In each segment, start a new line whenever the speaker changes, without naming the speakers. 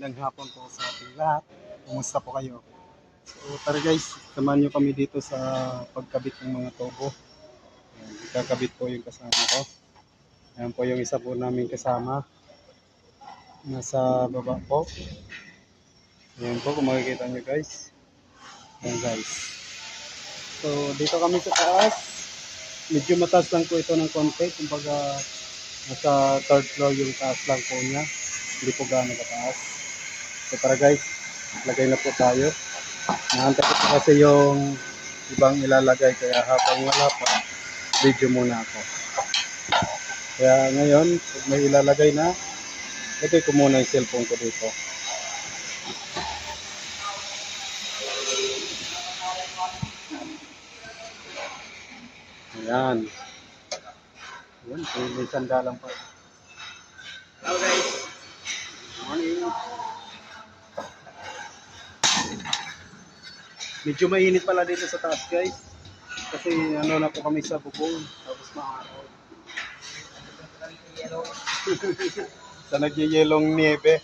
Magandang hapon po sa ating lahat. Kumusta po kayo? So tara guys, samahan nyo kami dito sa pagkabit ng mga tubo. Ayan, ikakabit po yung kasama ko. Ayan po yung isa po namin kasama. Nasa baba po. Ayan po kung makikita nyo guys. Ayan guys. So dito kami sa taas. Medyo mataas lang po ito ng konti. Kumbaga nasa third floor yung taas lang po niya. Hindi po gaano kataas. So tara guys, lagay na po tayo. Naantay ko kasi yung ibang ilalagay kaya habang wala pa, video muna ako. Kaya ngayon, pag may ilalagay na, lagay ko muna yung cellphone ko dito. Ayan. Ayan, may sandalang pa. Hello guys. Morning. Medyo mainit pala dito sa taas guys. Kasi ano na po kami sa bubong. Tapos maaraw. Sa nagyayelong niebe.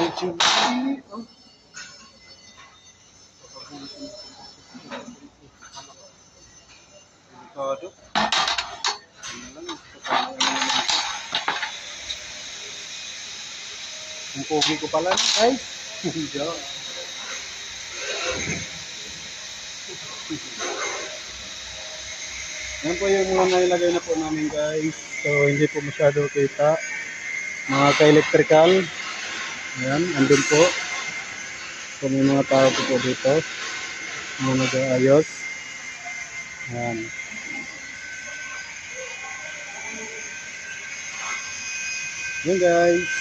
Medyo mainit. Oh. Delikado. Ang pogi ko pala guys. Yan po yung mga nailagay na po namin guys. So hindi po masyado kita. Mga ka-electrical. Ayan, andun po. So may mga tao po dito. Mga nag-aayos. Ayan. Yan guys.